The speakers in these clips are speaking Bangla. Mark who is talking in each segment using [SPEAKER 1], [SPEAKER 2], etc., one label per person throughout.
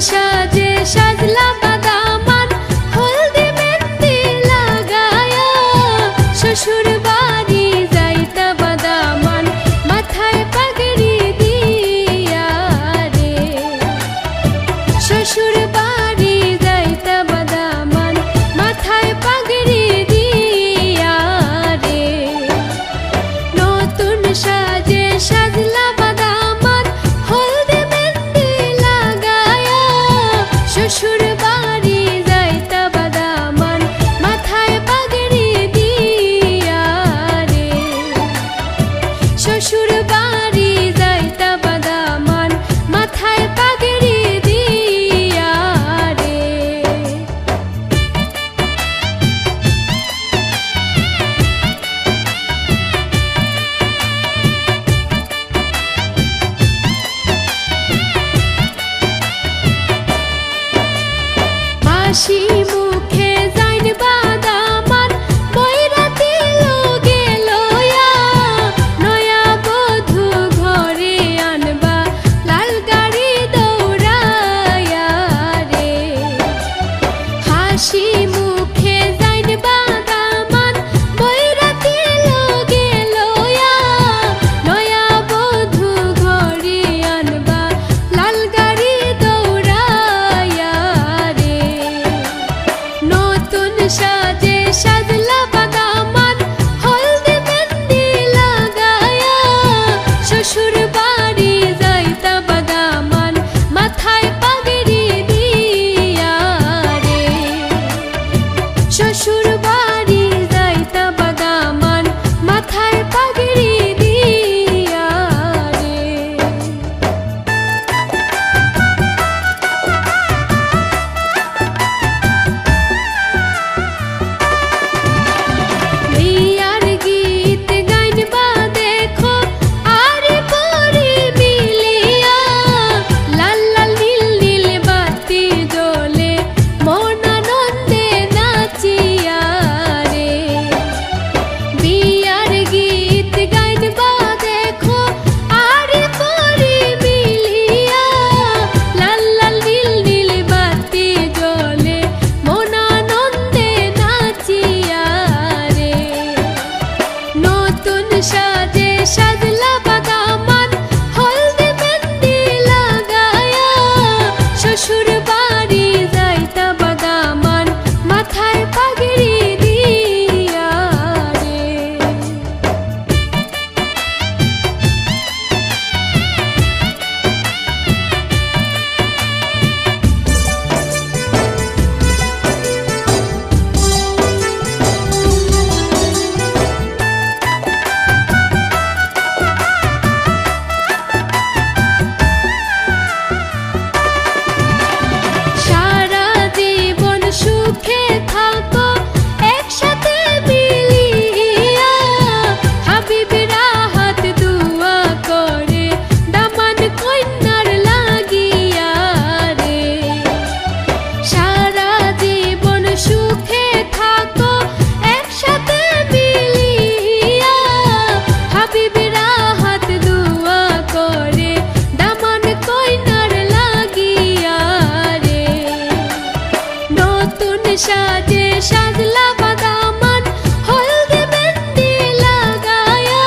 [SPEAKER 1] সাজে সাজলা বাদামান হলদি মেহেন্দি লাগায়া শ্বশুর বাড়ি যাইতা বাদামান মাথায় পাগড়ি দিয়া রে শ্বশুর বাড়ি যাইতা বাদামান মাথায় পাগড়ি দিয়া রে নতুন সাজে সাজলা বাদামান হলদি মেহেন্দি লাগায়া শ্বশুর বাড়ি যাইতা বাদামান মাথায় পাগড়ি দিয়া রে শ্বশুর বাড়ি যাইতা বাদামান মাথায় পাগড়ি দিয়া রে হাসি মুখে যাইন বাদামান বৈরাতি লোগে লয়া নয়া বধূ ঘরে আনবা লাল গাড়ি দৌড়ায়া রে হাসি মুখে যাইন বাদামান বৈরাতি লোগে লয়া নয়া বধূ ঘরে আনবা লাল গাড়ি দৌড়ায়া রে নতুন সাজে সাজলা বাদামান হলদি মেহেন্দি লাগায়া শ্বশুর বাড়ি যাইতা বাদামান মাথায় পাগড়ি দিয়া রে শ্বশুর বাড়ি যাইতা বাদামান মাথায় পাগড়ি দিয়া রে বিয়ার গীত গাইনবা দেখো আরে পরি মিলিয়া লাল লাল নীল নীল বাতি জ্বলে মন আনন্দে নাচিয়া রে বিয়ার গীত গাইনবা দেখো আরে পরি মিলিয়া লাল লাল নীল নীল বাতি জ্বলে মন আনন্দে নাচিয়া রে নতুন সাজে সাজলা বাদামান হলদি মেহেন্দি লাগায়া শ্বশুর বাড়ি যাইতা বাদামান মাথায় পাগড়ি দিয়া রে সারা জীবন সুখে থাকো একসাথে মিলিয়া হাবিবেরা হাত দুয়া করে দামান কন্যার লাগিয়া রে সারা জীবন সুখে থাকো একসাথে মিলিয়া হাবিবেরা হাত দুয়া করে দামান কন্যার লাগিয়া রে নতুন সাজে সাজলা বাদামান হলদি মেহেন্দি লাগায়া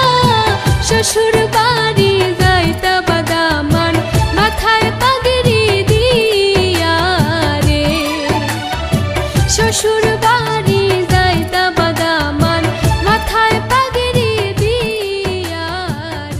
[SPEAKER 1] শ্বশুর বাড়ি যাইতা বাদামান মাথায় পাগড়ি দিয়া রে শ্বশুর